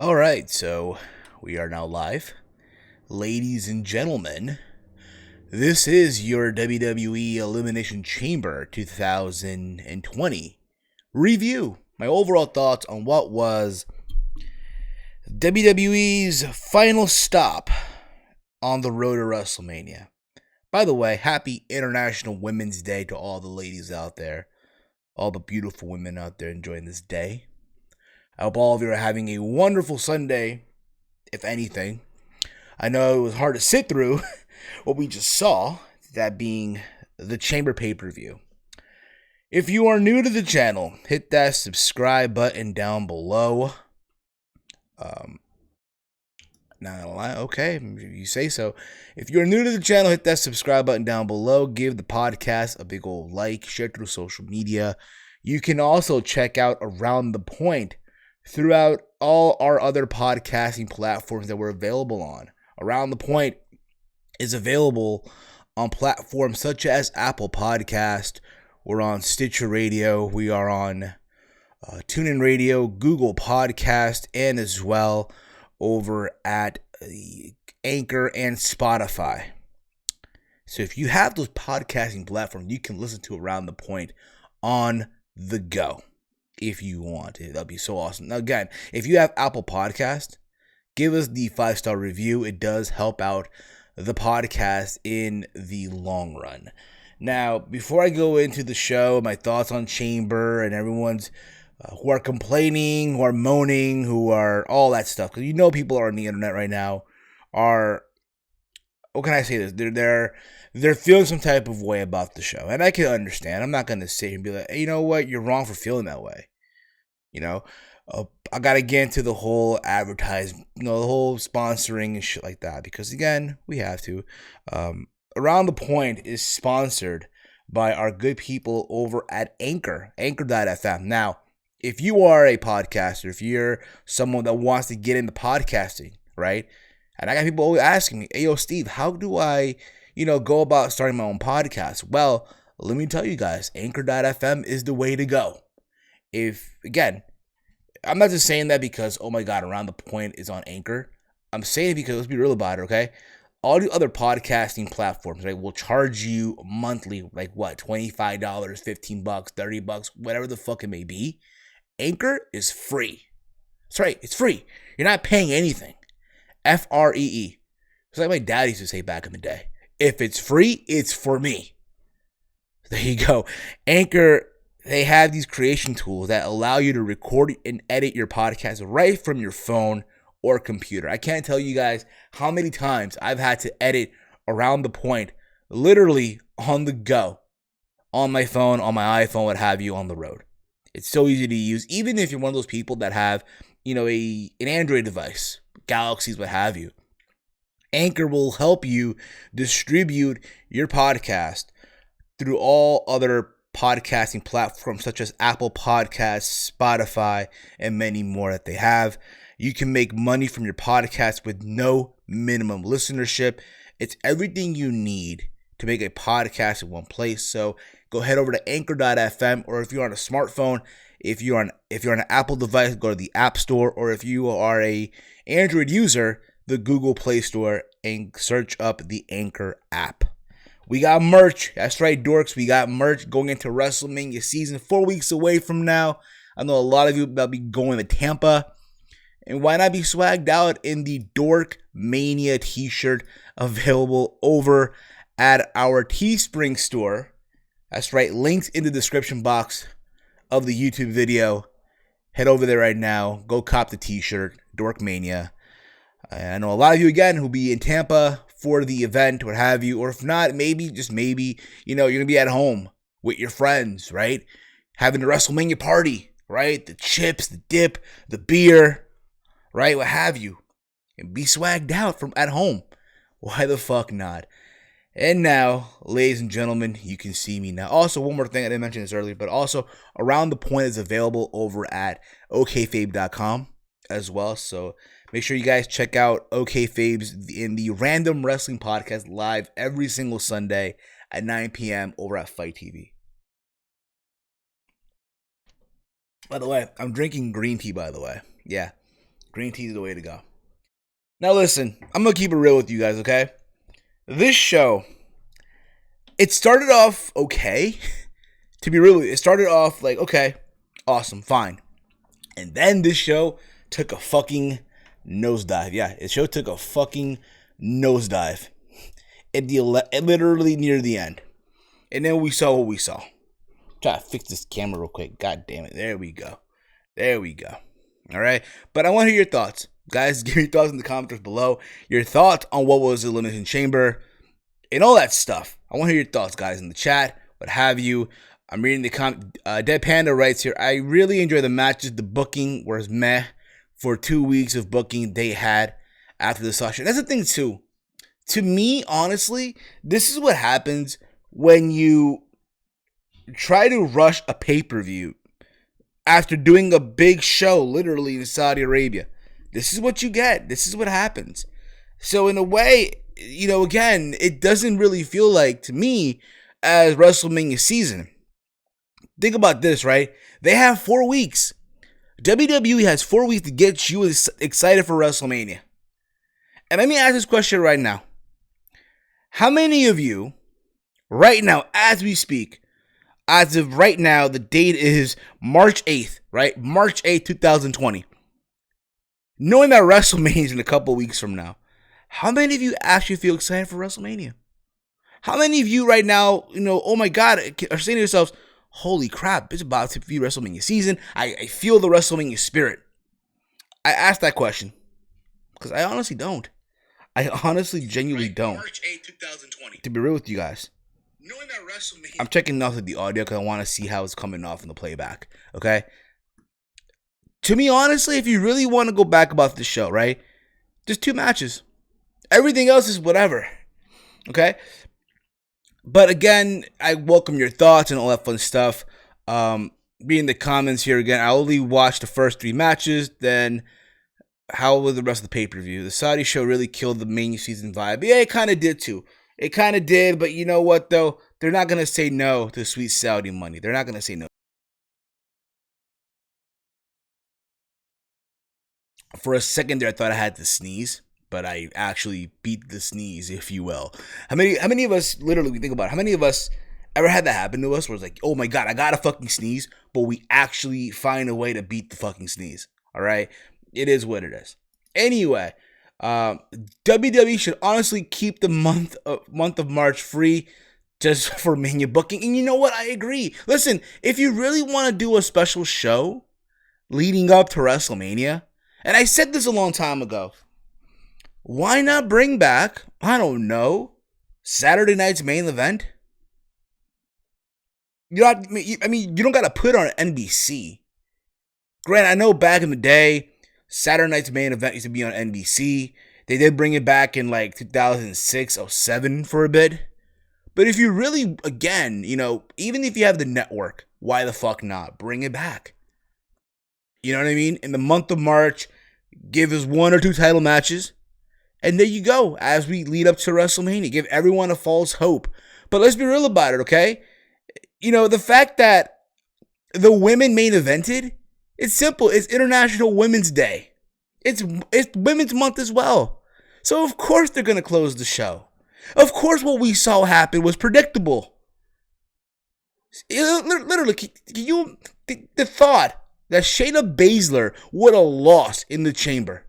All right, so we are now live. Ladies and gentlemen, this is your WWE Elimination Chamber 2020 review. My overall thoughts on what was WWE's final stop on the road to WrestleMania. By the way, happy International Women's Day to all the ladies out there, all the beautiful women out there enjoying this day. I hope all of you are having a wonderful Sunday, if anything. I know it was hard to sit through what we just saw, that being the Chamber pay-per-view. If you are new to the channel, hit that subscribe button down below. Not gonna lie, okay, if you say so. If you're new to the channel, hit that subscribe button down below. Give the podcast a big old like, share through social media. You can also check out Around the Point throughout all our other podcasting platforms that we're available on. Around the Point is available on platforms such as Apple Podcast. We're on Stitcher Radio. We are on TuneIn Radio, Google Podcast, and as well over at Anchor and Spotify. So if you have those podcasting platforms, you can listen to Around the Point on the go if you want. That'll be so awesome. Now again, if you have Apple Podcast, give us the 5-star review. It does help out the podcast in the long run. Now, before I go into the show, my thoughts on Chamber and everyone's who are complaining, who are moaning, who are all that stuff, because you know people are on the internet right now are, what can I say this? They're feeling some type of way about the show, and I can understand. I'm not gonna sit here and be like, hey, you know what, you're wrong for feeling that way. You know, I gotta get into the whole advertising, the whole sponsoring and shit like that, because again, we have to. Around the Point is sponsored by our good people over at Anchor.fm. Now, if you are a podcaster, if you're someone that wants to get into podcasting, right? And I got people always asking me, hey, yo, Steve, how do I, go about starting my own podcast? Well, let me tell you guys, Anchor.fm is the way to go. Again, I'm not just saying that because, oh my God, Around the Point is on Anchor. I'm saying it because, let's be real about it, okay? All the other podcasting platforms, right, will charge you monthly, like what, $25, $15, $30, whatever the fuck it may be. Anchor is free. That's right, it's free. You're not paying anything. Free. It's like my dad used to say back in the day. If it's free, it's for me. There you go. Anchor, they have these creation tools that allow you to record and edit your podcast right from your phone or computer. I can't tell you guys how many times I've had to edit Around the Point literally on the go, on my phone, on my iPhone, what have you, on the road. It's so easy to use, even if you're one of those people that have, an Android device, Galaxies, what have you. Anchor will help you distribute your podcast through all other podcasting platforms such as Apple Podcasts, Spotify, and many more that they have. You can make money from your podcast with no minimum listenership. It's everything you need to make a podcast in one place. So go head over to Anchor.fm, or if you're on a smartphone, if you're on an Apple device, go to the App Store, or if you are a Android user, the Google Play Store, and search up the Anchor app. We got merch. That's right, dorks. We got merch going into WrestleMania season 4 weeks away from now. I know a lot of you will be going to Tampa. And why not be swagged out in the DorkMania T-Shirt available over at our Teespring store? That's right, links in the description box of the YouTube video. Head over there right now. Go cop the T-shirt, DorkMania. And I know a lot of you, again, who'll be in Tampa for the event, what have you. Or if not, maybe, just maybe, you're going to be at home with your friends, right? Having the WrestleMania party, right? The chips, the dip, the beer, right? What have you. And be swagged out from at home. Why the fuck not? And now, ladies and gentlemen, you can see me now. Also, one more thing, I didn't mention this earlier, but also Around the Point is available over at okfabe.com as well. So make sure you guys check out OKFabes in the Random Wrestling Podcast live every single Sunday at 9 p.m. over at Fight TV. By the way, I'm drinking green tea, by the way. Yeah. Green tea is the way to go. Now listen, I'm going to keep it real with you guys, okay? This show, it started off okay. To be real, it started off like, okay, awesome, fine. And then this show took a fucking nosedive. Yeah, the show took a fucking nosedive. Literally near the end. And then we saw what we saw. Try to fix this camera real quick. God damn it. There we go. All right. But I want to hear your thoughts. Guys, give me your thoughts in the comments below. Your thoughts on what was the Elimination Chamber and all that stuff. I want to hear your thoughts, guys, in the chat. What have you. I'm reading the comment. Dead Panda writes here, I really enjoy the matches. The booking was meh for 2 weeks of booking they had after the Sasha. That's the thing, too. To me, honestly, this is what happens when you try to rush a pay-per-view after doing a big show, literally, in Saudi Arabia. This is what you get. This is what happens. So, in a way, again, it doesn't really feel like, to me, as WrestleMania season. Think about this, right? They have 4 weeks. WWE has 4 weeks to get you excited for WrestleMania. And let me ask this question right now. How many of you, right now, as we speak, as of right now, the date is March 8th, right? March 8th, 2020. Knowing that WrestleMania is in a couple weeks from now, how many of you actually feel excited for WrestleMania? How many of you right now, oh my God, are saying to yourselves, holy crap, it's about to be WrestleMania season. I feel the WrestleMania spirit. I asked that question because I honestly don't. I honestly, genuinely don't. March 8th, 2020. To be real with you guys. Knowing that WrestleMania. I'm checking off the audio because I want to see how it's coming off in the playback. Okay? To me, honestly, if you really want to go back about the show, right? Just 2 matches. Everything else is whatever. Okay? But again, I welcome your thoughts and all that fun stuff. Be in the comments here again. I only watched the first 3 matches. Then, how was the rest of the pay-per-view? The Saudi show really killed the main season vibe. Yeah, it kind of did too. It kind of did, but you know what though? They're not going to say no to sweet Saudi money. They're not going to say no. For a second there, I thought I had to sneeze, but I actually beat the sneeze, if you will. How many of us, literally, think about it, how many of us ever had that happen to us where it's like, oh my God, I got to fucking sneeze, but we actually find a way to beat the fucking sneeze, all right? It is what it is. Anyway, WWE should honestly keep the month of March free just for Mania booking. And you know what? I agree. Listen, if you really want to do a special show leading up to WrestleMania, and I said this a long time ago, why not bring back, I don't know, Saturday night's main event? You don't got to put it on NBC. Granted, I know back in the day, Saturday night's main event used to be on NBC. They did bring it back in like 2006, 07 for a bit. But if you really, again, even if you have the network, why the fuck not? Bring it back. You know what I mean? In the month of March, give us 1 or 2 title matches. And there you go, as we lead up to WrestleMania. Give everyone a false hope. But let's be real about it, okay? The fact that the women main evented, it's simple. It's International Women's Day. It's Women's Month as well. So, of course, they're going to close the show. Of course, what we saw happen was predictable. Literally, the thought that Shayna Baszler would have lost in the chamber.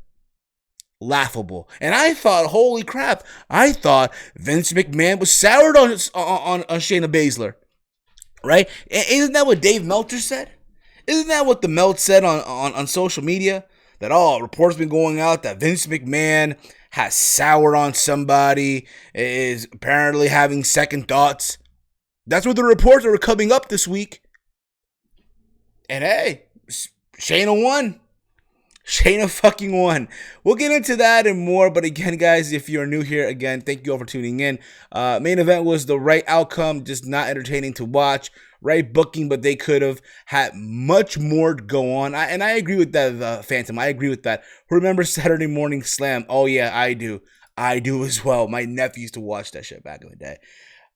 Laughable. And I thought, holy crap, I thought Vince McMahon was soured on Shayna Baszler. Right? Isn't that what Dave Meltzer said? Isn't that what the Melt said on social media? That reports been going out that Vince McMahon has soured on somebody, is apparently having second thoughts. That's what the reports that were coming up this week. And hey, Shayna won. Shayna fucking won. We'll get into that and more. But again, guys, if you're new here, again, thank you all for tuning in. Main event was the right outcome, just not entertaining to watch. Right booking, but they could have had much more to go on. And I agree with that, Phantom. I agree with that. Remember Saturday Morning Slam? Oh, yeah, I do. I do as well. My nephew used to watch that shit back in the day.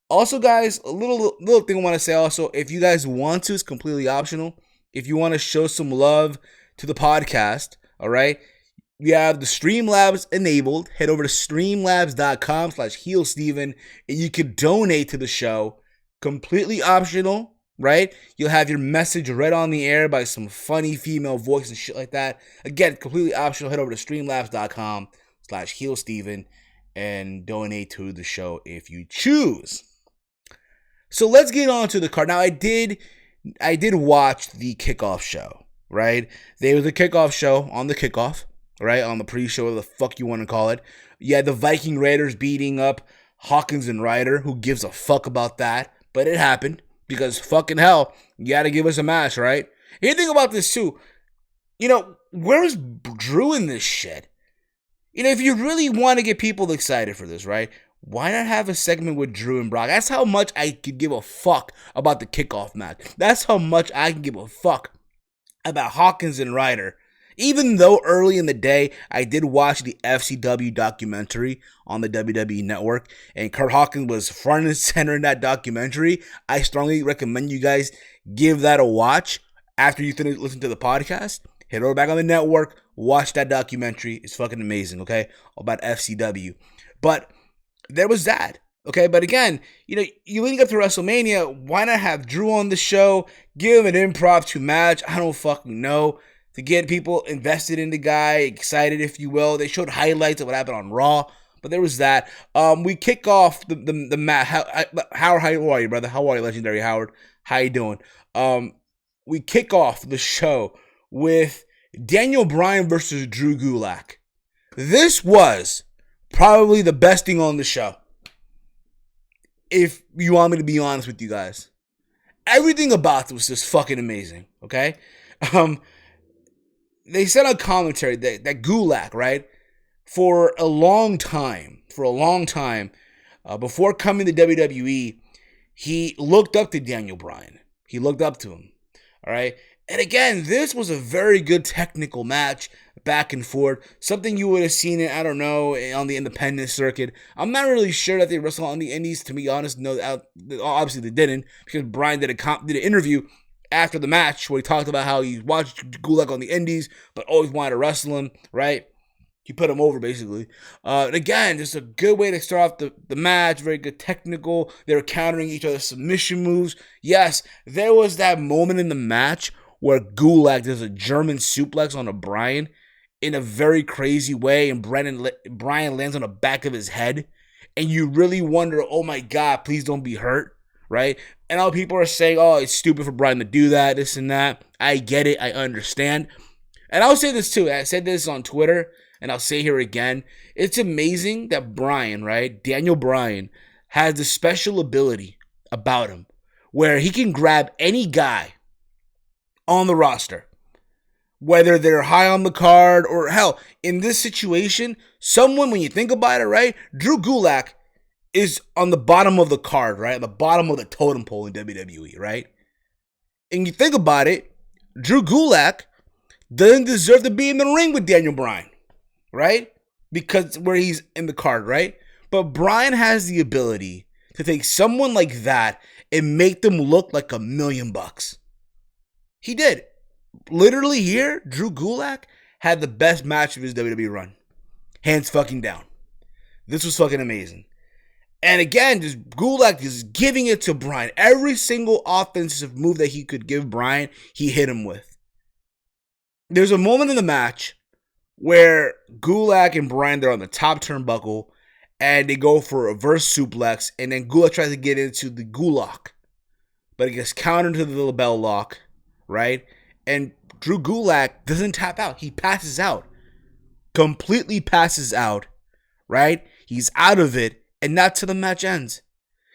Also, guys, a little thing I want to say also. If you guys want to, it's completely optional. If you want to show some love to the podcast, all right, You have the Streamlabs enabled. Head over to streamlabs.com/HeelSteven and you can donate to the show. Completely optional, right? You'll have your message read on the air by some funny female voice and shit like that. Again, completely optional. Head over to streamlabs.com/HeelSteven and donate to the show if you choose. So let's get on to the card. Now, I did watch the kickoff show, right? There was a kickoff show on the kickoff, right? On the pre-show, whatever the fuck you want to call it. You had the Viking Raiders beating up Hawkins and Ryder. Who gives a fuck about that? But it happened because fucking hell, you got to give us a match, right? And you think about this too. You know, where's Drew in this shit? You know, if you really want to get people excited for this, right? Why not have a segment with Drew and Brock? That's how much I could give a fuck about the kickoff match. That's how much I can give a fuck about Hawkins and Ryder. Even though early in the day, I did watch the FCW documentary on the WWE Network, and Kurt Hawkins was front and center in that documentary, I strongly recommend you guys give that a watch after you finish listening to the podcast. Head over back on the network, watch that documentary. It's fucking amazing, okay? About FCW. But there was that, okay? But again, you know, you leading up to WrestleMania, why not have Drew on the show, give him an impromptu match? I don't fucking know. To get people invested in the guy, excited, if you will. They showed highlights of what happened on Raw, but there was that. We kick off the match. Howard, how are you, brother? How are you, Legendary Howard? How you doing? We kick off the show with Daniel Bryan versus Drew Gulick. This was probably the best thing on the show, if you want me to be honest with you guys. Everything about it was just fucking amazing, okay? They said on commentary that Gulick, right, for a long time, before coming to WWE, he looked up to Daniel Bryan. He looked up to him, all right? And again, this was a very good technical match, back and forth. Something you would have seen it, I don't know, on the independent circuit. I'm not really sure that they wrestled on the indies, to be honest. No, obviously they didn't, because Bryan did an interview after the match where he talked about how he watched Gulick on the indies, but always wanted to wrestle him, right? He put him over, basically. And again, just a good way to start off the match. Very good technical. They were countering each other's submission moves. Yes, there was that moment in the match where Gulick does a German suplex on a Bryan in a very crazy way, and Bryan lands on the back of his head. And you really wonder, oh my God, please don't be hurt, right? And all people are saying, oh, it's stupid for Bryan to do that, this and that. I get it. I understand. And I'll say this too. I said this on Twitter, and I'll say here again. It's amazing that Bryan, right, Daniel Bryan, has the special ability about him where he can grab any guy on the roster, whether they're high on the card or hell, in this situation, someone, when you think about it, right, Drew Gulick is on the bottom of the card, right, on the bottom of the totem pole in WWE, right? And you think about it, Drew Gulick doesn't deserve to be in the ring with Daniel Bryan, right? Because where he's in the card, right? But Bryan has the ability to take someone like that and make them look like $1 million. He did. Literally here, Drew Gulick had the best match of his WWE run. Hands fucking down. This was fucking amazing. And again, just Gulick is giving it to Bryan. Every single offensive move that he could give Bryan, he hit him with. There's a moment in the match where Gulick and Bryan, they're on the top turnbuckle, and they go for a reverse suplex, and then Gulick tries to get into the Gulock, but it gets countered to the label lock, right? And Drew Gulick doesn't tap out. He passes out. Completely passes out, right? He's out of it, and that's how the match ends.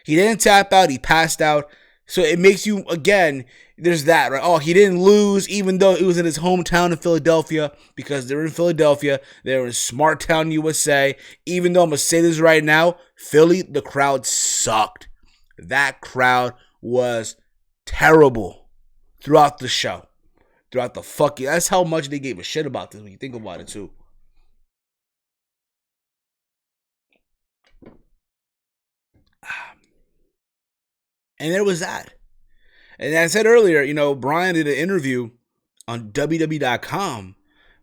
He didn't tap out. He passed out. So it makes you, again, there's that, right? Oh, he didn't lose, even though it was in his hometown in Philadelphia, because they're in Philadelphia. They're in Smart Town, USA. Even though I'm going to say this right now, Philly, the crowd sucked. That crowd was terrible throughout the show. Throughout the fucking, that's how much they gave a shit about this when you think about it too. And there was that. And as I said earlier, you know, Bryan did an interview on WWE.com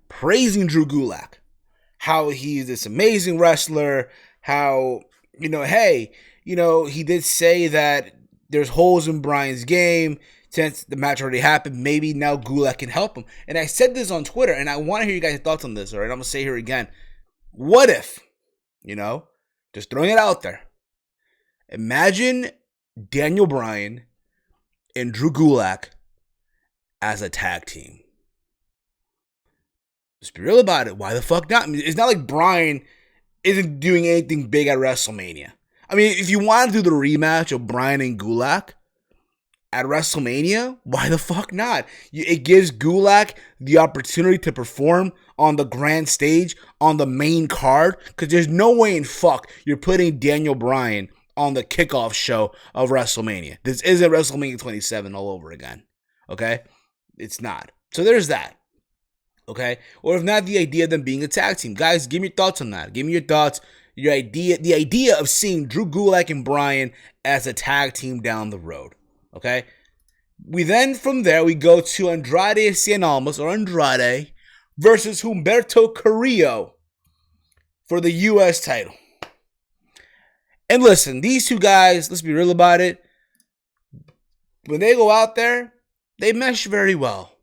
praising Drew Gulick, how he's this amazing wrestler, how, hey, he did say that there's holes in Bryan's game since the match already happened. Maybe now Gulick can help him. And I said this on Twitter, and I want to hear you guys' thoughts on this, all right? I'm going to say here again. What if, just throwing it out there, imagine Daniel Bryan and Drew Gulick as a tag team. Let's be real about it. Why the fuck not? I mean, it's not like Bryan isn't doing anything big at WrestleMania. I mean, if you want to do the rematch of Bryan and Gulick at WrestleMania, why the fuck not? It gives Gulick the opportunity to perform on the grand stage, on the main card, because there's no way in fuck you're putting Daniel Bryan on the kickoff show of WrestleMania. This isn't WrestleMania 27 all over again, okay? It's not. So there's that. Okay, or if not, the idea of them being a tag team. Guys, give me your thoughts on that. Give me your thoughts, the idea of seeing Drew Gulick and Bryan as a tag team down the road. Okay, we then from there we go to Andrade Cien Almas or Andrade versus Humberto Carrillo for the U.S. title. And listen, these two guys, let's be real about it. When they go out there, they mesh very well.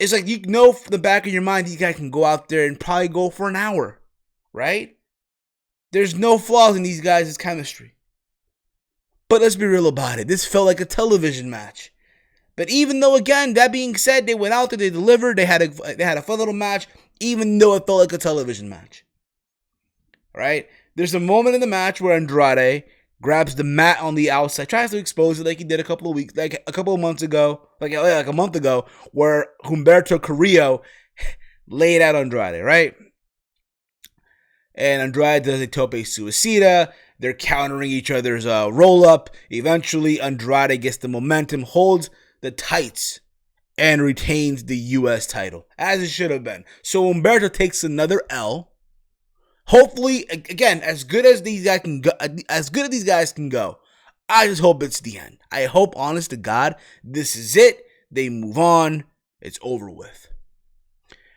It's like, from the back of your mind, these guys can go out there and probably go for an hour, right? There's no flaws in these guys' chemistry. But let's be real about it. This felt like a television match. But even though, again, that being said, they went out there, they delivered, they had a fun little match, even though it felt like a television match. Right? There's a moment in the match where Andrade grabs the mat on the outside, tries to expose it like he did a couple of months ago, like a month ago, where Humberto Carrillo laid out Andrade, right? And Andrade does a tope suicida. They're countering each other's roll-up. Eventually, Andrade gets the momentum, holds the tights, and retains the U.S. title, as it should have been. So Humberto takes another L. Hopefully, again, as good as these guys can go, I just hope it's the end. I hope, honest to God, this is it. They move on. It's over with.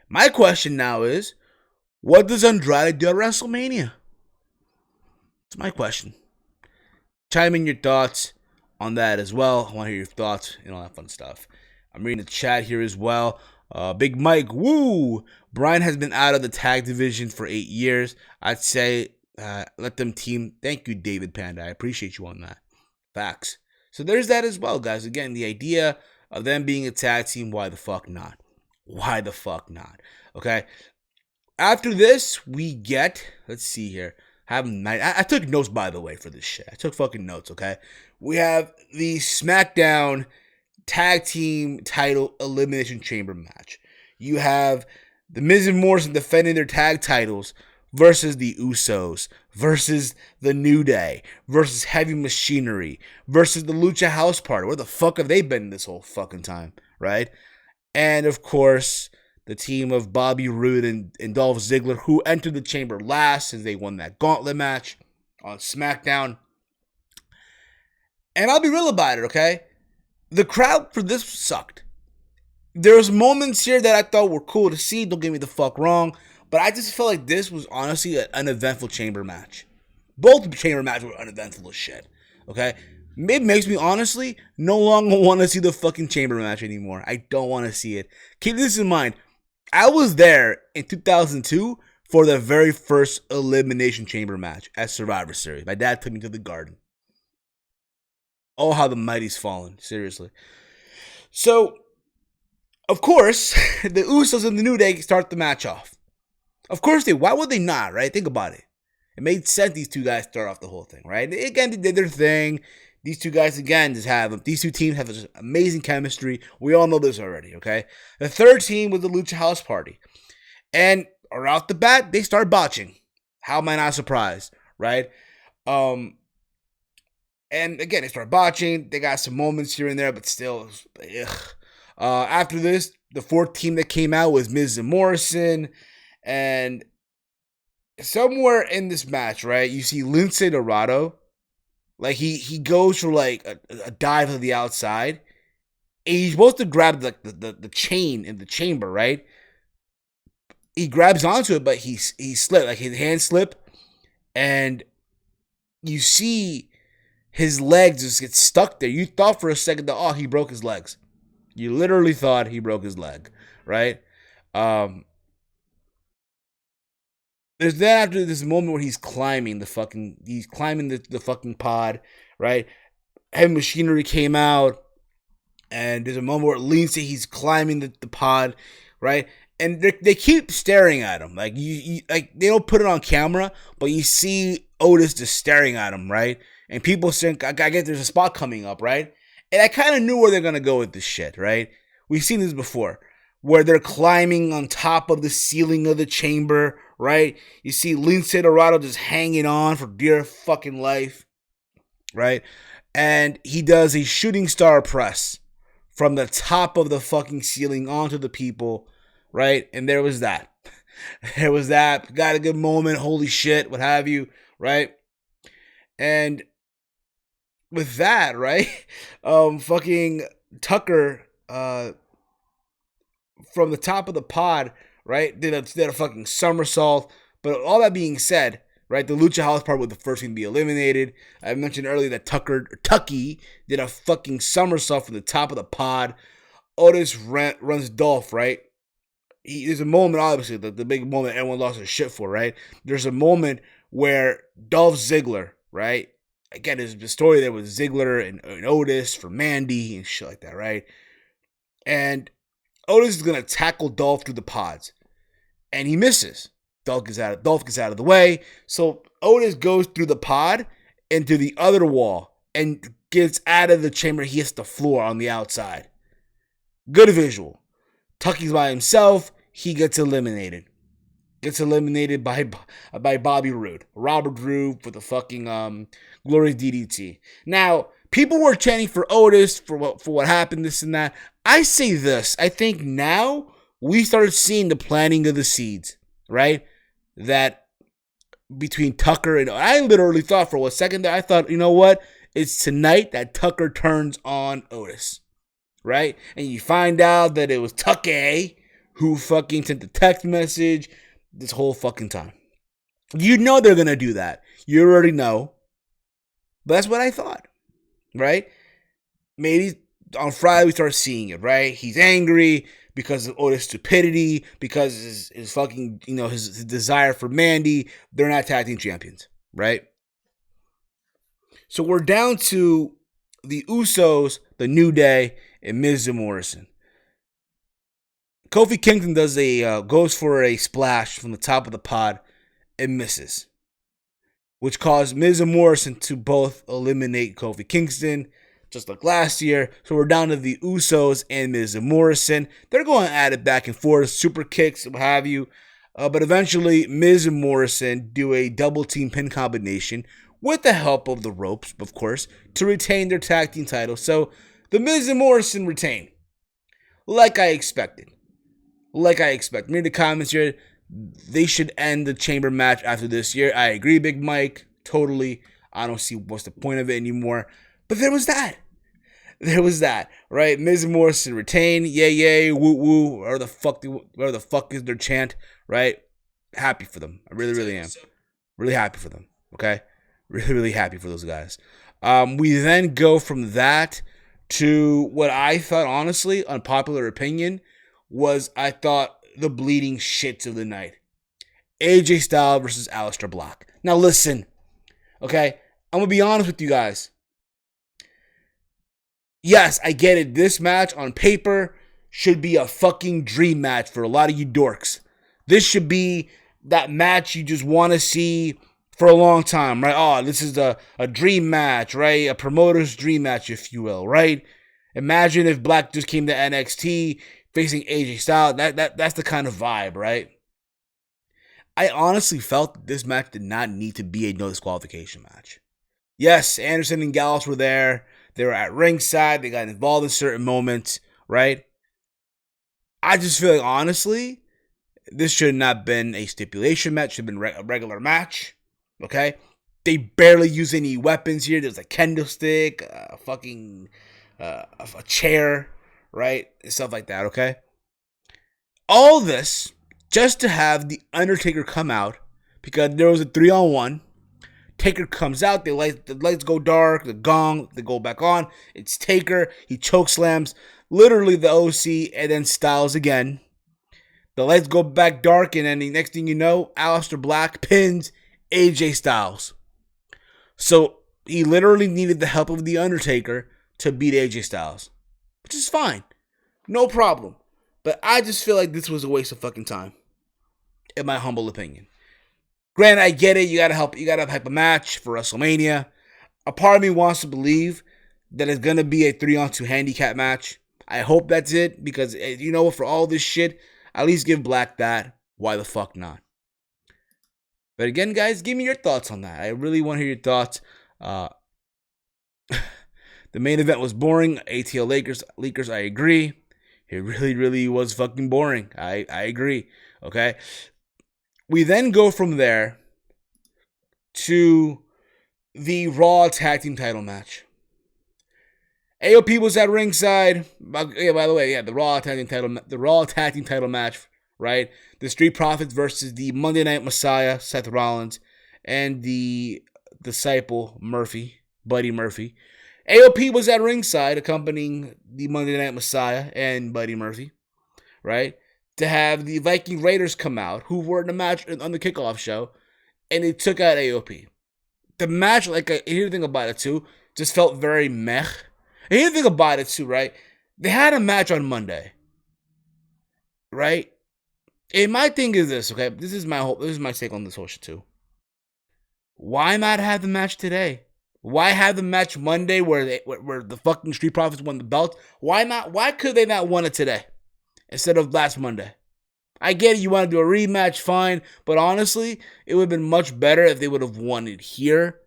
My question now is, what does Andrade do at WrestleMania? It's my question. Chime in your thoughts on that as well. I want to hear your thoughts and all that fun stuff. I'm reading the chat here as well. Big Mike, woo! Bryan has been out of the tag division for 8 years. I'd say let them team. Thank you, David Panda. I appreciate you on that. Facts. So there's that as well, guys. Again, the idea of them being a tag team, why the fuck not? Why the fuck not? Okay. After this, we get, let's see here. I took notes, by the way, for this shit. I took fucking notes, okay? We have the SmackDown Tag Team Title Elimination Chamber match. You have the Miz and Morrison defending their tag titles versus the Usos, versus the New Day, versus Heavy Machinery, versus the Lucha House Party. Where the fuck have they been this whole fucking time, right? And, of course, the team of Bobby Roode and Dolph Ziggler, who entered the chamber last since they won that gauntlet match on SmackDown. And I'll be real about it, okay? The crowd for this sucked. There's moments here that I thought were cool to see, don't get me the fuck wrong, but I just felt like this was honestly an uneventful chamber match. Both chamber matches were uneventful as shit, okay? It makes me honestly no longer want to see the fucking chamber match anymore. I don't want to see it. Keep this in mind. I was there in 2002 for the very first Elimination Chamber match at Survivor Series. My dad took me to the Garden. Oh, how the mighty's fallen. Seriously. So, of course, the Usos and the New Day start the match off. Of course they. Why would they not, right? Think about it. It made sense these two guys start off the whole thing, right? Again, they did their thing. These two guys, again, these two teams have just amazing chemistry. We all know this already, okay? The third team was the Lucha House Party. And right off the bat, they start botching. How am I not surprised, right? And again, they start botching. They got some moments here and there, but still, ugh. After this, the fourth team that came out was Miz and Morrison. And somewhere in this match, right, you see Lince Dorado. Like, he goes for, like, a dive to the outside. And he's supposed to grab, like, the chain in the chamber, right? he grabs onto it, but he slipped, like his hand slipped, and you see his legs just get stuck there. You thought for a second that, oh, he broke his legs. You literally thought he broke his leg, right? There's then after this moment where he's climbing the fucking pod, right? Heavy Machinery came out, and there's a moment where it leans to he's climbing the pod, right? And they keep staring at him, like you like they don't put it on camera, but you see Otis just staring at him, right? And people think, I guess there's a spot coming up, right? And I kind of knew where they're gonna go with this shit, right? We've seen this before, where they're climbing on top of the ceiling of the chamber, right? You see Lince Dorado just hanging on for dear fucking life, right? And he does a shooting star press from the top of the fucking ceiling onto the people, right? And there was that. There was that. Got a good moment. Holy shit, what have you, right? And with that, right? Fucking Tucker, from the top of the pod, right? Did a fucking somersault. But all that being said, right? The Lucha House part was the first thing to be eliminated. I mentioned earlier that Tucky did a fucking somersault from the top of the pod. Otis runs Dolph, right? There's a moment, obviously, the big moment everyone lost their shit for, right? There's a moment where Dolph Ziggler, right? Again, there's the story there with Ziggler and Otis for Mandy and shit like that, right? And Otis is going to tackle Dolph through the pods. And he misses. Dolph gets out of the way. So Otis goes through the pod into the other wall and gets out of the chamber. He hits the floor on the outside. Good visual. Tucky's by himself. He gets eliminated. Gets eliminated by Bobby Roode. Robert Roode for the fucking Glorious DDT. Now, people were chanting for Otis for what happened, this and that. I say this. I think now we started seeing the planting of the seeds, right? That between Tucker and I literally thought for a second that I thought, you know what? It's tonight that Tucker turns on Otis, right? And you find out that it was Tucker who fucking sent the text message this whole fucking time. You know they're going to do that. You already know. But that's what I thought, right? Maybe on Friday we start seeing it, right? He's angry because of Otis' stupidity, because his fucking, his desire for Mandy. They're not tag team champions, right? So we're down to the Usos, the New Day, and Miz and Morrison. Kofi Kingston goes for a splash from the top of the pod and misses, which caused Miz and Morrison to both eliminate Kofi Kingston, just like last year. So we're down to the Usos and Miz and Morrison. They're going at it back and forth, super kicks, what have you. But eventually, Miz and Morrison do a double team pin combination with the help of the ropes, of course, to retain their tag team titles. So the Miz and Morrison retain, like I expected. Read the comments here. They should end the chamber match after this year. I agree, Big Mike. Totally. I don't see what's the point of it anymore. But there was that. Right? Miz and Morrison retain. Yay, yay, woo, woo. Whatever the fuck is their chant. Right? Happy for them. I really, really am. Really happy for them. Okay? Really, really happy for those guys. We then go from that to what I thought, honestly, unpopular opinion, was I thought the bleeding shits of the night. AJ Styles versus Aleister Black. Now listen, okay? I'm going to be honest with you guys. Yes, I get it. This match on paper should be a fucking dream match for a lot of you dorks. This should be that match you just want to see for a long time, right? Oh, this is a dream match, right? A promoter's dream match, if you will, right? Imagine if Black just came to NXT facing AJ Styles. That's the kind of vibe, right? I honestly felt that this match did not need to be a no disqualification match. Yes, Anderson and Gallows were there. They were at ringside. They got involved in certain moments, right? I just feel like, honestly, this should not have been a stipulation match. It should have been a regular match, okay? They barely use any weapons here. There's a kendo stick, a chair, right? And stuff like that, okay? All this just to have the Undertaker come out, because there was a 3-on-1. Taker comes out, the lights go dark, the gong, they go back on. It's Taker, he chokeslams, literally the OC, and then Styles again. The lights go back dark, and then the next thing you know, Aleister Black pins AJ Styles. So he literally needed the help of the Undertaker to beat AJ Styles, which is fine, no problem. But I just feel like this was a waste of fucking time, in my humble opinion. Granted, I get it. You gotta hype a match for WrestleMania. A part of me wants to believe that it's gonna be a 3-on-2 handicap match. I hope that's it, because you know what? For all this shit, at least give Black that. Why the fuck not? But again, guys, give me your thoughts on that. I really want to hear your thoughts. The main event was boring. ATL Lakers, I agree. It really, really was fucking boring. I agree. Okay. We then go from there to the Raw Tag Team title match. AOP was at ringside. Yeah, by the way, the Raw Tag Team title match, right? The Street Profits versus the Monday Night Messiah, Seth Rollins, and the disciple Buddy Murphy. AOP was at ringside accompanying the Monday Night Messiah and Buddy Murphy, right? To have the Viking Raiders come out, who were in the match on the kickoff show, and they took out AOP. The match, like, here's the thing about it too, just felt very meh. And here's the thing about it too, right? They had a match on Monday, right? And my thing is this, okay? This is my take on this whole shit too. Why not have the match today? Why have the match Monday where the fucking Street Profits won the belt? Why not? Why could they not won it today instead of last Monday? I get it, you want to do a rematch, fine. But honestly, it would have been much better if they would have won it here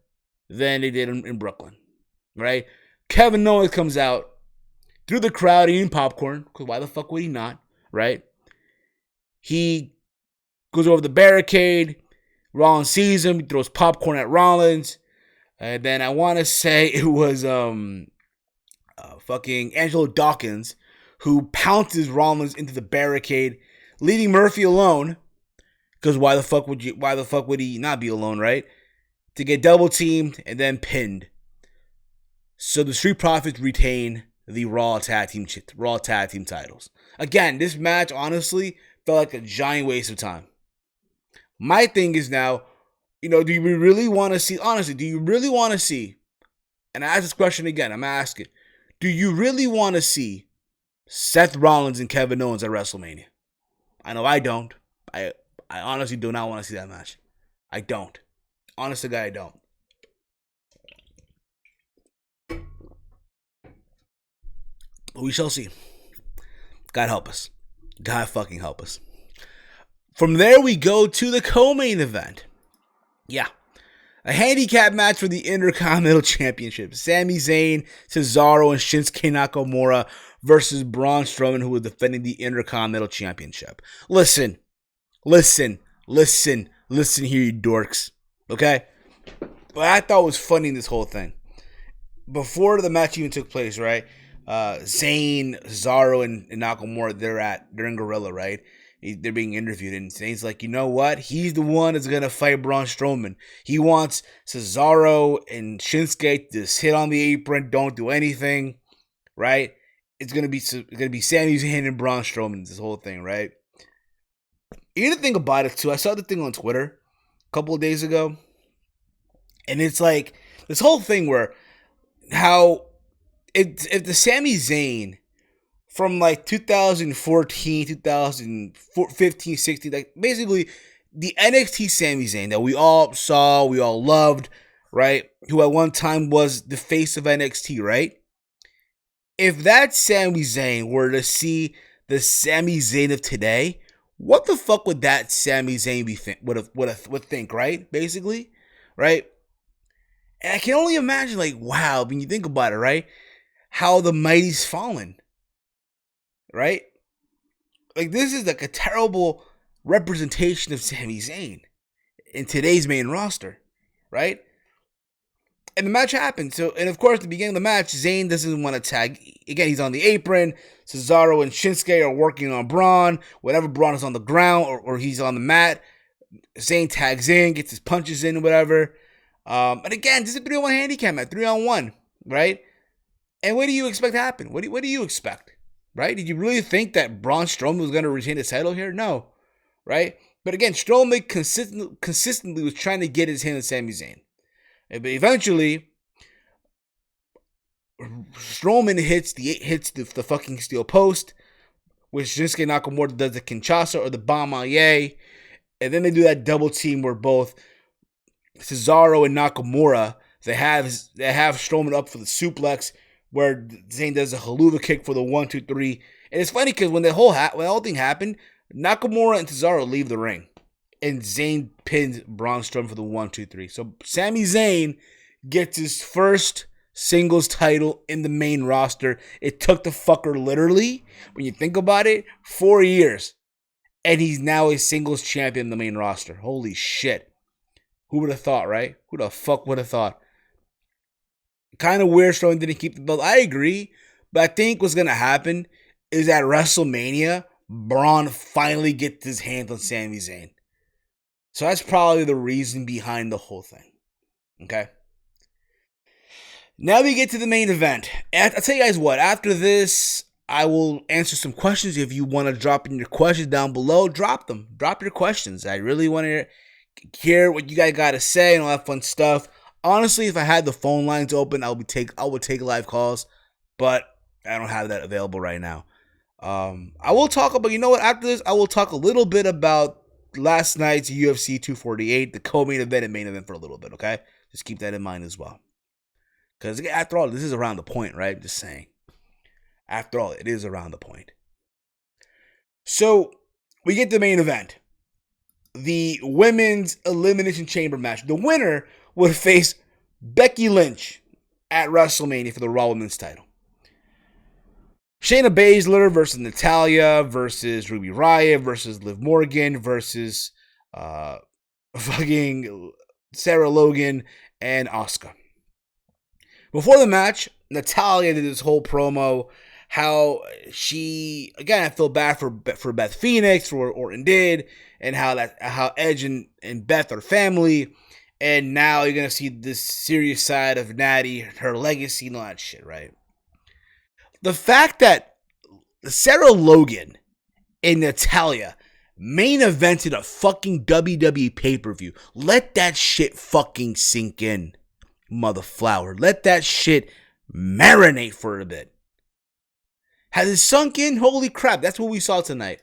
than they did in Brooklyn, right? Kevin Owens comes out through the crowd eating popcorn, because why the fuck would he not, right? He goes over the barricade. Rollins sees him. He throws popcorn at Rollins. And then I want to say it was fucking Angelo Dawkins who pounces Rollins into the barricade, leaving Murphy alone. Because why the fuck would he not be alone, right? To get double teamed and then pinned. So the Street Profits retain the Raw Tag Team titles. Again, this match honestly felt like a giant waste of time. My thing is now, do you really want to see, honestly, and I ask this question again, I'm asking, do you really want to see Seth Rollins and Kevin Owens at WrestleMania? I know I don't. I honestly do not want to see that match. I don't. Honest to God, I don't. But we shall see. God help us. God fucking help us. From there, we go to the co-main event. Yeah. A handicap match for the Intercontinental Championship. Sami Zayn, Cesaro, and Shinsuke Nakamura versus Braun Strowman, who was defending the Intercontinental Championship. Listen here, you dorks. Okay? What I thought was funny in this whole thing, before the match even took place, right? Zayn, Cesaro, and Nakamura, they're in Gorilla, right? They're being interviewed, and Zayn's like, you know what? He's the one that's gonna fight Braun Strowman. He wants Cesaro and Shinsuke to sit on the apron, don't do anything, right? It's gonna be Sami Zayn and Braun Strowman, this whole thing, right? You gotta think about it too. I saw the thing on Twitter a couple of days ago, and it's like this whole thing where how if the Sami Zayn from like 2014, 2015, 16, like basically the NXT Sami Zayn that we all saw, we all loved, right? Who at one time was the face of NXT, right? If that Sami Zayn were to see the Sami Zayn of today, what the fuck would that Sami Zayn would think, right? Basically, right? And I can only imagine, like, wow, when you think about it, right? How the mighty's fallen. Right? Like, this is like a terrible representation of Sami Zayn in today's main roster, right? And the match happened. So, and of course, at the beginning of the match, Zayn doesn't want to tag. Again, he's on the apron. Cesaro and Shinsuke are working on Braun. Whenever Braun is on the ground or he's on the mat, Zayn tags in, gets his punches in, whatever. And again, this is a 3-on-1 handicap match, 3-on-1, right? And what do you expect to happen? What do you expect, right? Did you really think that Braun Strowman was going to retain the title here? No, right? But again, Strowman consistently was trying to get his hand on Sami Zayn. But eventually, Strowman hits the fucking steel post, which Shinsuke Nakamura does the Kinshasa or the Bamaye, and then they do that double team where both Cesaro and Nakamura they have Strowman up for the suplex, where Zayn does a haluva kick for the 1-2-3. And it's funny because when the whole thing happened, Nakamura and Cesaro leave the ring, and Zayn pins Braun Strowman for the 1-2-3. So Sami Zayn gets his first singles title in the main roster. It took the fucker literally, when you think about it, 4 years. And he's now a singles champion in the main roster. Holy shit. Who would have thought, right? Who the fuck would have thought? Kind of weird Strowman didn't keep the belt. I agree. But I think what's going to happen is at WrestleMania, Braun finally gets his hands on Sami Zayn. So that's probably the reason behind the whole thing. Okay? Now we get to the main event. I'll tell you guys what. After this, I will answer some questions. If you want to drop in your questions down below, drop them. Drop your questions. I really want to hear what you guys got to say and all that fun stuff. Honestly, if I had the phone lines open, I would take live calls, but I don't have that available right now. I will talk about, you know what, after this, I will talk a little bit about last night's UFC 248, the co-main event and main event for a little bit, okay? Just keep that in mind as well. Because after all, this is around the point, right? Just saying. After all, it is around the point. So, we get the main event. The Women's Elimination Chamber match. The winner would face Becky Lynch at WrestleMania for the Raw Women's title. Shayna Baszler versus Natalya versus Ruby Riott versus Liv Morgan versus fucking Sarah Logan and Asuka. Before the match, Natalya did this whole promo how she, again, I feel bad for Beth Phoenix, for what Orton did, and how Edge and Beth are family, and now you're gonna see this serious side of Natty, her legacy, and all that shit, right? The fact that Sarah Logan and Natalya main evented a fucking WWE pay-per-view, let that shit fucking sink in, mother flower. Let that shit marinate for a bit. Has it sunk in? Holy crap, that's what we saw tonight.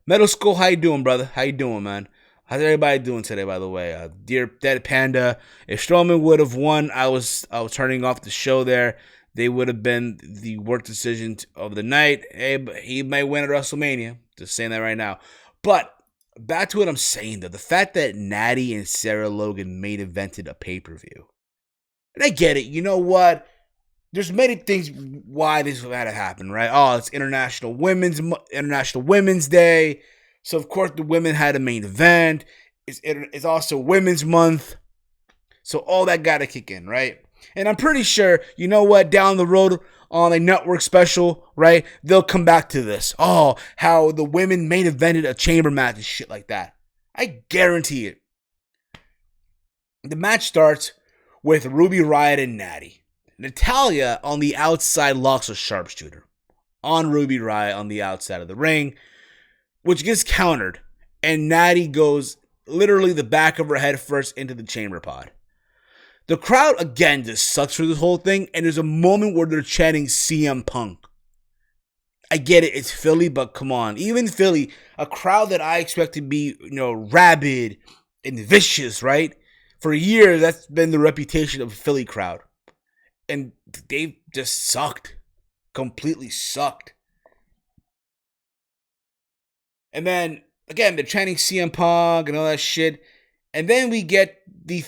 Metal Skull, how you doing, brother? How you doing, man? How's everybody doing today, by the way? Dear Dead Panda, if Strowman would have won, I was turning off the show there. They would have been the worst decision of the night. Hey, but he might win at WrestleMania. Just saying that right now. But back to what I'm saying, though. The fact that Natty and Sarah Logan main evented a pay-per-view. And I get it. You know what? There's many things why this had to happen, right? Oh, it's International Women's Day. So, of course, the women had a main event. It's also Women's Month. So, all that got to kick in, right? And I'm pretty sure, you know what, down the road on a network special, right, they'll come back to this. Oh, how the women main evented a chamber match and shit like that. I guarantee it. The match starts with Ruby Riott and Natty. Natalya on the outside locks a sharpshooter on Ruby Riott on the outside of the ring, which gets countered, and Natty goes literally the back of her head first into the chamber pod. The crowd, again, just sucks for this whole thing, and there's a moment where they're chanting CM Punk. I get it, it's Philly, but come on. Even Philly, a crowd that I expect to be, rabid and vicious, right? For years, that's been the reputation of a Philly crowd. And they've just sucked. Completely sucked. And then, again, they're chanting CM Punk and all that shit. And then we get the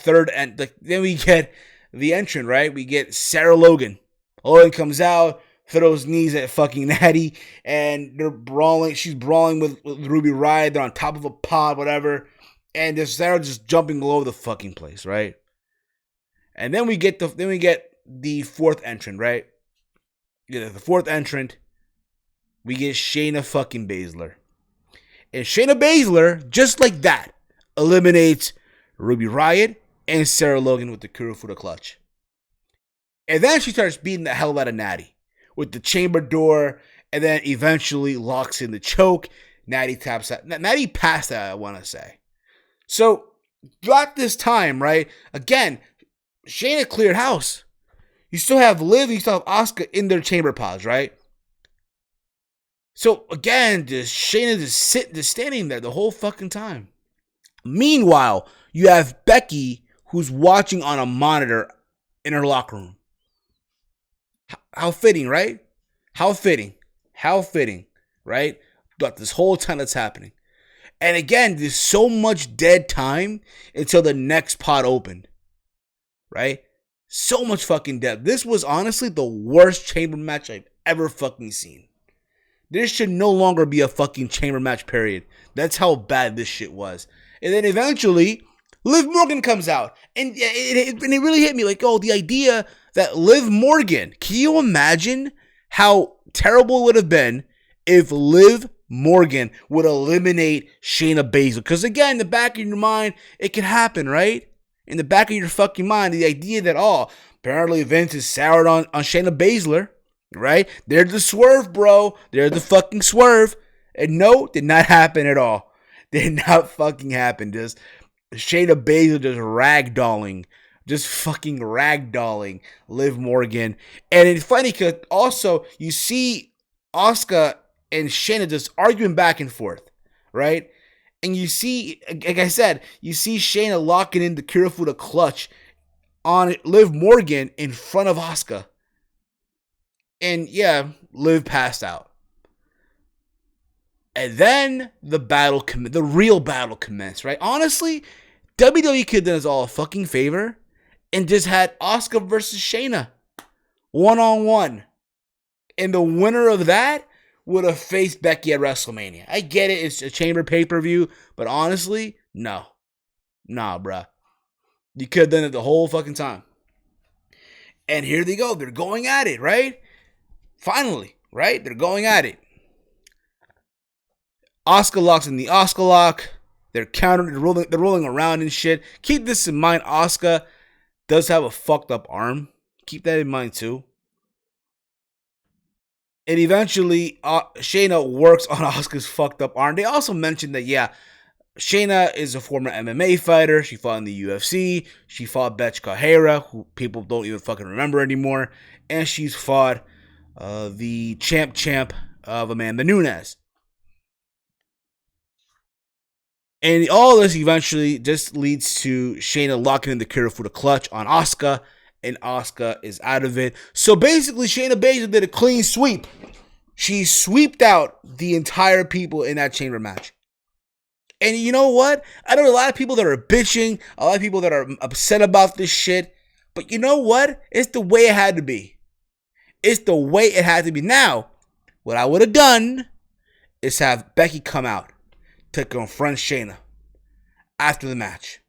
entrant, right? We get Sarah Logan. Logan comes out, throws knees at fucking Natty, and they're brawling. She's brawling with Ruby Riott. They're on top of a pod, whatever. And there's Sarah just jumping all over the fucking place, right? And then we get the fourth entrant, right? Yeah, the fourth entrant. We get Shayna fucking Baszler. And Shayna Baszler, just like that, eliminates Ruby Riott and Sarah Logan with the Kurofuda clutch. And then she starts beating the hell out of Natty with the chamber door, and then eventually locks in the choke. Natty taps out. Natty passed out, I want to say. So, throughout this time, right, again, Shayna cleared house. You still have Liv, you still have Asuka in their chamber pods, right? So, again, Shayna just standing there the whole fucking time. Meanwhile, you have Becky, who's watching on a monitor in her locker room. How fitting, right? How fitting, right? But this whole time that's happening. And again, there's so much dead time until the next pod opened, right? So much fucking dead. This was honestly the worst chamber match I've ever fucking seen. There should no longer be a fucking chamber match, period. That's how bad this shit was. And then eventually, Liv Morgan comes out. And it really hit me like, oh, the idea that Liv Morgan, can you imagine how terrible it would have been if Liv Morgan would eliminate Shayna Baszler? Because again, in the back of your mind, it can happen, right? In the back of your fucking mind, the idea that, oh, apparently Vince is soured on Shayna Baszler, right? They're the swerve, bro. They're the fucking swerve. And no, did not happen at all. Did not fucking happen. Just Shayna Baszler just ragdolling. Just fucking ragdolling Liv Morgan. And it's funny because also you see Asuka and Shayna just arguing back and forth, right? And you see, like I said, you see Shayna locking in the Kurofuda clutch on Liv Morgan in front of Asuka. And yeah, Liv passed out. And then the real battle commenced, right? Honestly, WWE could have done us all a fucking favor and just had Asuka versus Shayna one-on-one. And the winner of that would have faced Becky at WrestleMania. I get it, it's a chamber pay-per-view, but honestly, no. Nah, bruh. You could have done it the whole fucking time. And here they go. They're going at it, right? Finally, right? They're going at it. Asuka locks in the Asuka lock. They're countering, they're rolling around and shit. Keep this in mind, Asuka does have a fucked up arm. Keep that in mind too. And eventually, Shayna works on Asuka's fucked up arm. They also mentioned that, yeah, Shayna is a former MMA fighter. She fought in the UFC. She fought Betch Kahera, who people don't even fucking remember anymore. And she's fought the champ of Amanda Nunes. And all this eventually just leads to Shayna locking in the Kurofuda clutch on Asuka, and Asuka is out of it. So basically, Shayna Baszler did a clean sweep. She sweeped out the entire people in that chamber match. And you know what? I know a lot of people that are bitching, a lot of people that are upset about this shit. But you know what? It's the way it had to be. It's the way it had to be. Now, what I would have done is have Becky come out to confront Shayna after the match.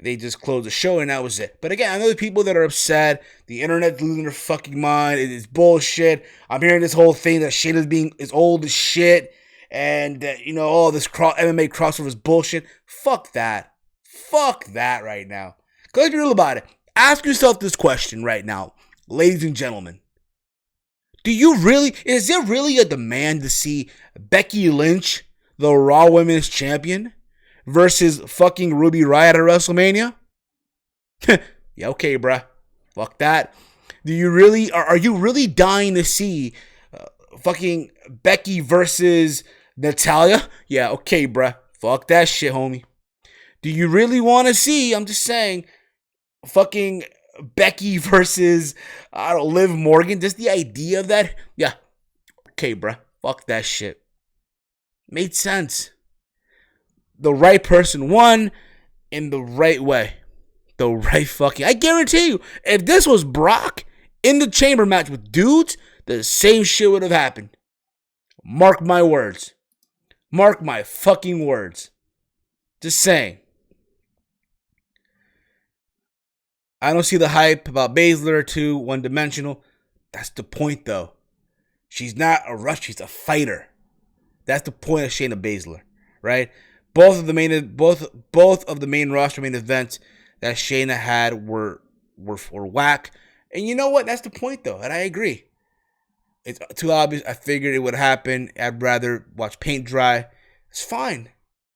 They just closed the show and that was it. But again, I know the people that are upset. The internet's losing their fucking mind. It is bullshit. I'm hearing this whole thing that Shayna's is old as shit. And, all this MMA crossover is bullshit. Fuck that. Fuck that right now. Because let's be real about it. Ask yourself this question right now, ladies and gentlemen. Is there really a demand to see Becky Lynch, the Raw Women's Champion, versus fucking Ruby Riott at WrestleMania? Yeah, okay, bruh. Fuck that. Are you really dying to see fucking Becky versus Natalya? Yeah, okay, bruh. Fuck that shit, homie. Do you really want to see, I'm just saying, fucking Becky versus, Liv Morgan? Just the idea of that? Yeah, okay, bruh. Fuck that shit. Made sense. The right person won in the right way. The right fucking... I guarantee you, if this was Brock in the chamber match with dudes, the same shit would have happened. Mark my words. Mark my fucking words. Just saying. I don't see the hype about Baszler too one-dimensional. That's the point, though. She's not a rush. She's a fighter. That's the point of Shayna Baszler, right? Both of the main roster main events that Shayna had were whack. And you know what? That's the point, though, and I agree. It's too obvious. I figured it would happen. I'd rather watch paint dry. It's fine.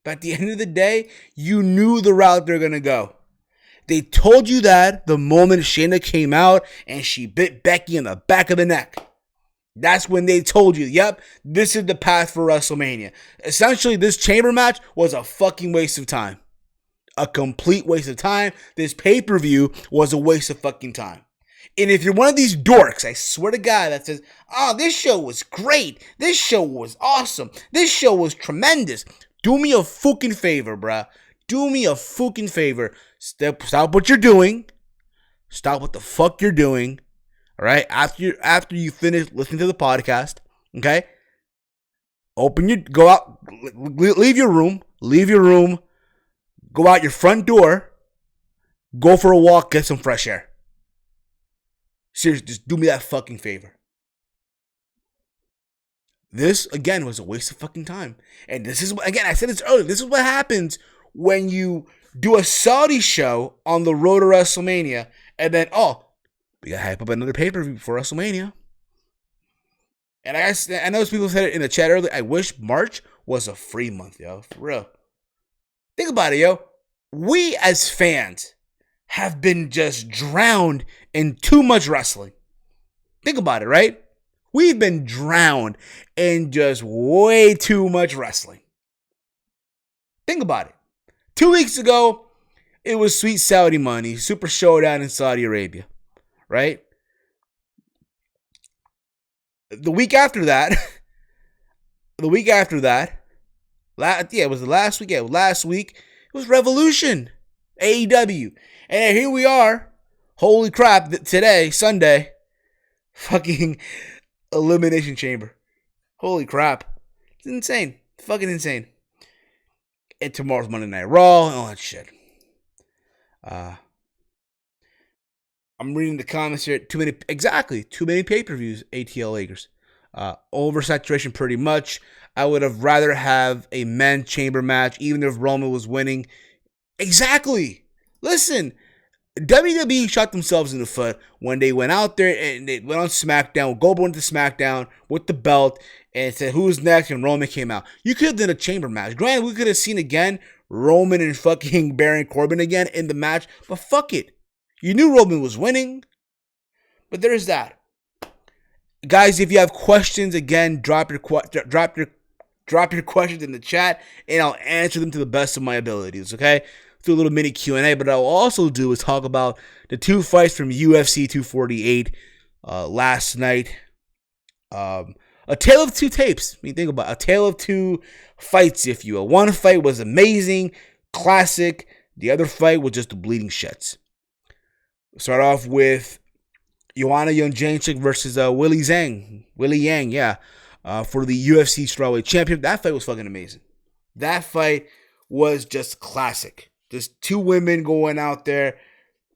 But at the end of the day, you knew the route they're going to go. They told you that the moment Shayna came out and she bit Becky in the back of the neck. That's when they told you, yep, this is the path for WrestleMania. Essentially, this chamber match was a fucking waste of time. A complete waste of time. This pay-per-view was a waste of fucking time. And if you're one of these dorks, I swear to God, that says, oh, this show was great. This show was awesome. This show was tremendous. Do me a fucking favor, bruh. Do me a fucking favor. Stop what you're doing. Stop what the fuck you're doing. All right? After you finish listening to the podcast, okay? Go out, leave your room. Go out your front door. Go for a walk, get some fresh air. Seriously, just do me that fucking favor. This, again, was a waste of fucking time. And this is, again, I said this earlier, this is what happens when you do a Saudi show on the road to WrestleMania, and then, we gotta hype up another pay-per-view for WrestleMania. And I know people said it in the chat earlier, I wish March was a free month, yo. For real. Think about it, yo. We, as fans, have been just drowned in too much wrestling. Think about it, right? We've been drowned in just way too much wrestling. Think about it. 2 weeks ago, it was Sweet Saudi Money, Super Showdown in Saudi Arabia, right? The week after that, it was the last week. Yeah, last week, it was Revolution, AEW. And here we are. Holy crap, today, Sunday, fucking Elimination Chamber. Holy crap. It's insane. Fucking insane. And tomorrow's Monday Night Raw and all that shit. I'm reading the comments here. Too many pay-per-views, ATL Lakers. Oversaturation pretty much. I would have rather have a men's chamber match, even if Roman was winning. Exactly. Listen, WWE shot themselves in the foot when they went out there and they went on SmackDown. Goldberg went to SmackDown with the belt and said, who's next? And Roman came out. You could have done a chamber match. Granted, we could have seen again Roman and fucking Baron Corbin again in the match, but fuck it. You knew Roman was winning. But there's that. Guys, if you have questions, again, drop your questions in the chat and I'll answer them to the best of my abilities, okay? Do a little mini Q&A, but I'll also do is talk about the two fights from UFC 248 last night. A tale of two tapes. I mean, think about it. A tale of two fights, if you will. One fight was amazing, classic. The other fight was just the bleeding shits. Start off with Joanna Jędrzejczyk versus Willie Yang, for the UFC Strawweight Championship. That fight was fucking amazing. That fight was just classic. Just two women going out there,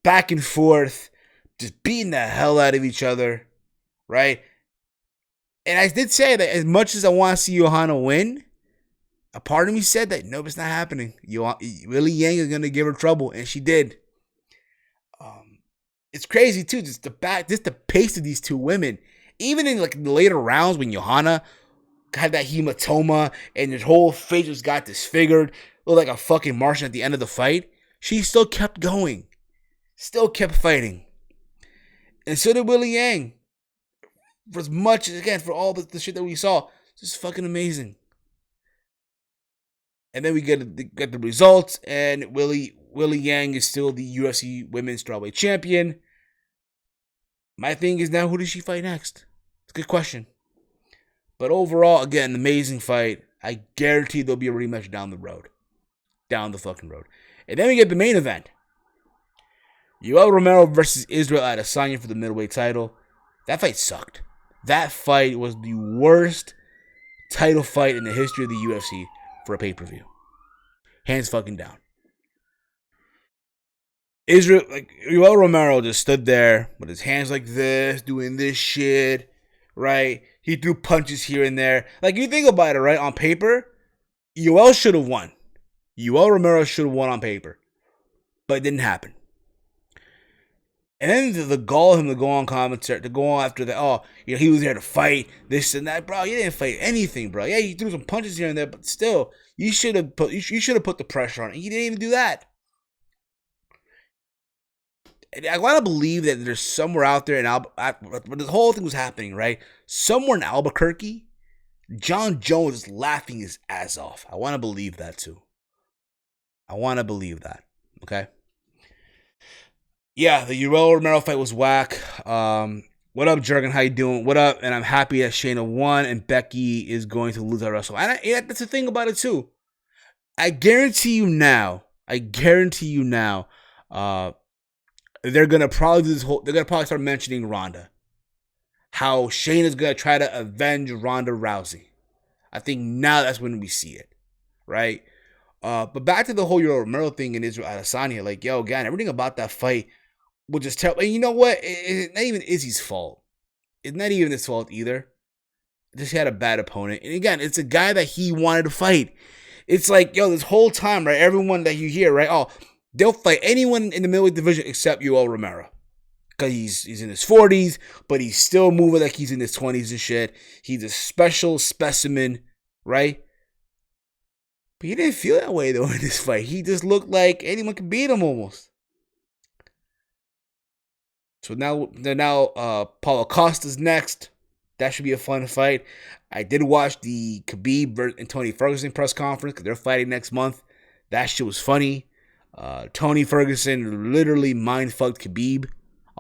back and forth, just beating the hell out of each other, right? And I did say that as much as I want to see Johanna win, a part of me said that, nope, it's not happening. Willie Yang is going to give her trouble, and she did. It's crazy, too, just the pace of these two women. Even in like the later rounds when Johanna had that hematoma and her whole face just got disfigured, looked like a fucking Martian at the end of the fight, she still kept going. Still kept fighting. And so did Willie Yang. For as much, again, for all the shit that we saw, it's just fucking amazing. And then we get the results, and Willie Yang is still the UFC Women's Strawweight Champion. My thing is now, who does she fight next? It's a good question. But overall, again, amazing fight. I guarantee there'll be a rematch down the road. Down the fucking road. And then we get the main event. Yoel Romero versus Israel Adesanya for the middleweight title. That fight sucked. That fight was the worst title fight in the history of the UFC for a pay-per-view. Hands fucking down. Israel, like, Yoel Romero just stood there with his hands like this, doing this shit, right? He threw punches here and there. Like, you think about it, right? On paper, Yoel should have won. Yoel Romero should have won on paper. But it didn't happen. And then the gall of him to go on commentary, to go on after that, oh, you know, he was there to fight, this and that. Bro, you didn't fight anything, bro. Yeah, you threw some punches here and there, but still, you should have put the pressure on it. He didn't even do that. And I want to believe that there's somewhere out there, when this whole thing was happening, right? Somewhere in Albuquerque, John Jones is laughing his ass off. I want to believe that too. I want to believe that. Okay. Yeah, the Yoel Romero fight was whack. What up, Jurgen? How you doing? What up? And I'm happy that Shayna won and Becky is going to lose at Wrestle. And that's the thing about it too. I guarantee you now. They're gonna probably do this whole. They're gonna probably start mentioning Ronda. How Shayna's gonna try to avenge Ronda Rousey. I think now that's when we see it, right? But back to the whole Yoel Romero thing in Israel Adesanya. Like, yo, again, everything about that fight was just terrible. And you know what? It's not even Izzy's fault. It's not even his fault either. Just he had a bad opponent. And again, it's a guy that he wanted to fight. It's like, yo, this whole time, right? Everyone that you hear, right? Oh, they'll fight anyone in the middleweight division except Yoel Romero. Because he's in his 40s, but he's still moving like he's in his 20s and shit. He's a special specimen, right? But he didn't feel that way, though, in this fight. He just looked like anyone could beat him almost. So now Paulo Costa's next. That should be a fun fight. I did watch the Khabib and Tony Ferguson press conference because they're fighting next month. That shit was funny. Tony Ferguson literally mind-fucked Khabib.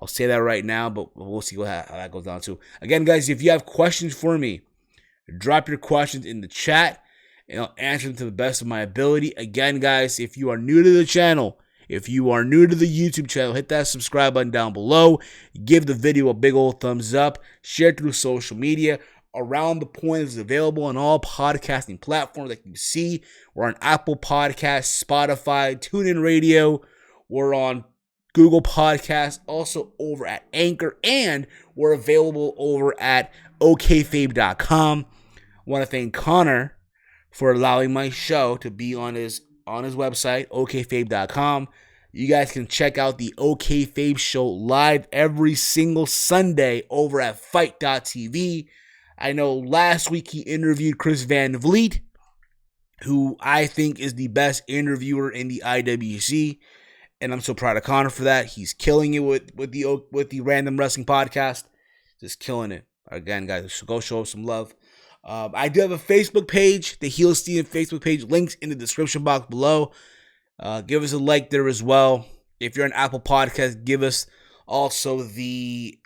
I'll say that right now, but we'll see how that goes down too. Again, guys, if you have questions for me, drop your questions in the chat, and I'll answer them to the best of my ability. Again, guys, if you are new to the channel, if you are new to the YouTube channel, hit that subscribe button down below. Give the video a big old thumbs up. Share it through social media. Around the Point is available on all podcasting platforms that you see. We're on Apple Podcasts, Spotify, TuneIn Radio. We're on Google Podcasts, also over at Anchor, and we're available over at okfabe.com. I want to thank Connor for allowing my show to be on his website, okfabe.com. You guys can check out the OK Fabe show live every single Sunday over at fight.tv. I know last week he interviewed Chris Van Vliet, who I think is the best interviewer in the IWC, and I'm so proud of Connor for that. He's killing it with the Random Wrestling Podcast, just killing it. Again, guys, go show us some love. I do have a Facebook page, the Heel Steven Facebook page. Links in the description box below. Give us a like there as well. If you're an Apple Podcast, give us also the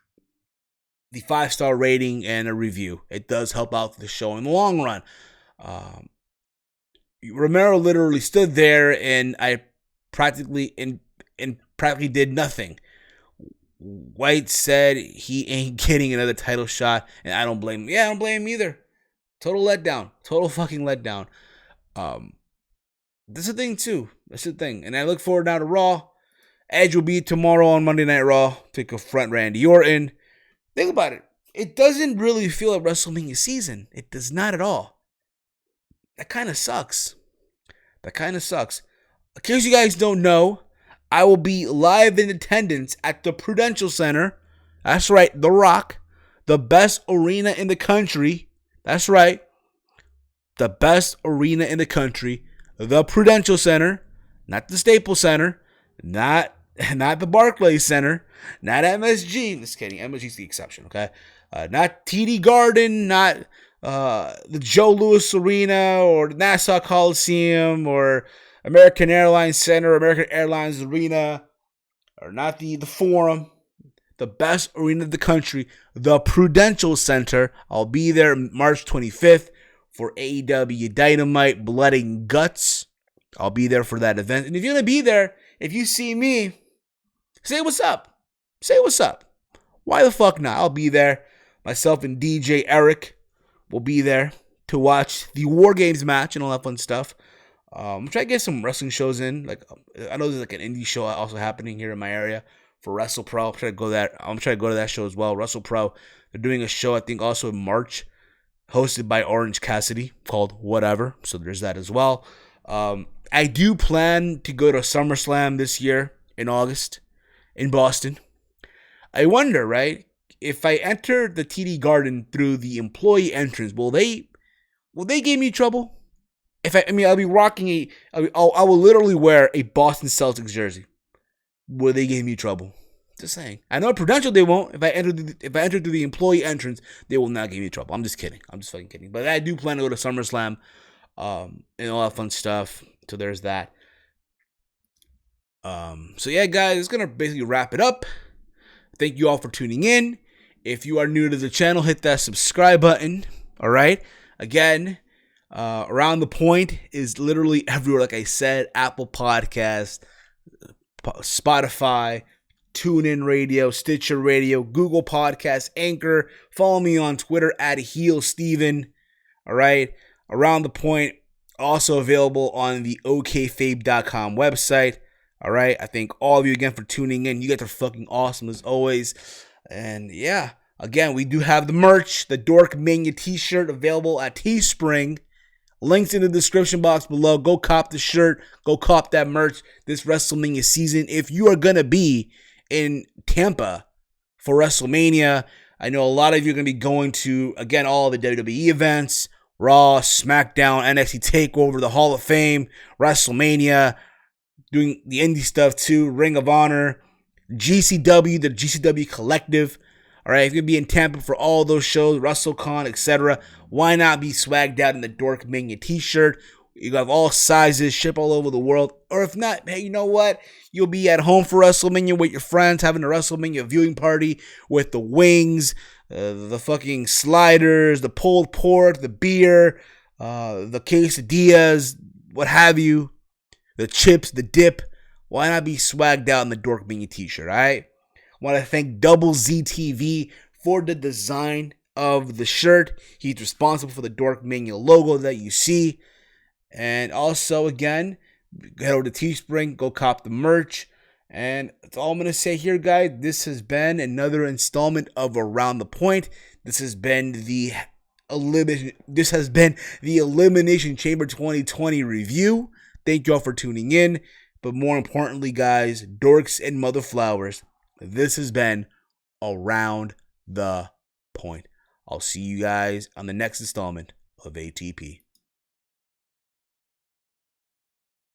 5-star rating and a review. It does help out the show in the long run. Romero literally stood there, and I practically did nothing. White said he ain't getting another title shot, and I don't blame him. Yeah, I don't blame him either. Total letdown. Total fucking letdown. That's the thing, too. That's the thing. And I look forward now to Raw. Edge will be tomorrow on Monday Night Raw to confront Randy Orton. Think about it. It doesn't really feel like WrestleMania season. It does not at all. That kind of sucks. In case you guys don't know, I will be live in attendance at the Prudential Center. That's right, The Rock. The best arena in the country. That's right. The best arena in the country. The Prudential Center. Not the Staples Center. Not the Barclays Center. Not MSG. Just kidding. MSG's the exception, okay? Not TD Garden. Not the Joe Louis Arena or the Nassau Coliseum or American Airlines Center, American Airlines Arena, or not the Forum. The best arena of the country, the Prudential Center. I'll be there March 25th for AEW Dynamite Blood and Guts. I'll be there for that event. And if you're going to be there, if you see me, say what's up. Say what's up. Why the fuck not? I'll be there. Myself and DJ Eric will be there to watch the War Games match and all that fun stuff. I'm trying to get some wrestling shows in. Like, I know there's like an indie show also happening here in my area for WrestlePro. I'm trying to go to that show as well. WrestlePro. They're doing a show, I think, also in March, hosted by Orange Cassidy, called Whatever. So there's that as well. I do plan to go to SummerSlam this year in August in Boston. I wonder, right, if I enter the TD Garden through the employee entrance, will they give me trouble? I'll be rocking I will literally wear a Boston Celtics jersey. Will they give me trouble? Just saying. I know at Prudential they won't. If I enter through the employee entrance, they will not give me trouble. I'm just kidding. I'm just fucking kidding. But I do plan to go to SummerSlam, and all that fun stuff. So there's that. So yeah, guys, it's gonna basically wrap it up. Thank you all for tuning in. If you are new to the channel, hit that subscribe button. All right. Again, Around the Point is literally everywhere. Like I said, Apple Podcasts, Spotify, TuneIn Radio, Stitcher Radio, Google Podcasts, Anchor. Follow me on Twitter at HeelSteven. All right. Around the Point, also available on the okfabe.com website. All right. I thank all of you again for tuning in. You guys are fucking awesome as always. And yeah, again, we do have the merch, the DorkMania T-Shirt, available at Teespring. Links in the description box below. Go cop the shirt. Go cop that merch this WrestleMania season. If you are going to be in Tampa for WrestleMania, I know a lot of you are going to be going to, again, all the WWE events, Raw, SmackDown, NXT TakeOver, the Hall of Fame, WrestleMania, doing the indie stuff too, Ring of Honor, GCW, the GCW Collective. All right, if you're going to be in Tampa for all those shows, WrestleCon, etc., why not be swagged out in the DorkMania T-Shirt? You have all sizes, ship all over the world. Or if not, hey, you know what? You'll be at home for WrestleMania with your friends, having a WrestleMania viewing party with the wings, the fucking sliders, the pulled pork, the beer, the quesadillas, what have you, the chips, the dip. Why not be swagged out in the DorkMania T-Shirt, all right? I want to thank Double Z TV for the design of the shirt. He's responsible for the DorkMania logo that you see. And also, again, head over to Teespring, go cop the merch. And that's all I'm going to say here, guys. This has been another installment of Around the Point. This has been the Elimination Chamber 2020 review. Thank you all for tuning in. But more importantly, guys, dorks and mother flowers, this has been Around the Point. I'll see you guys on the next installment of ATP.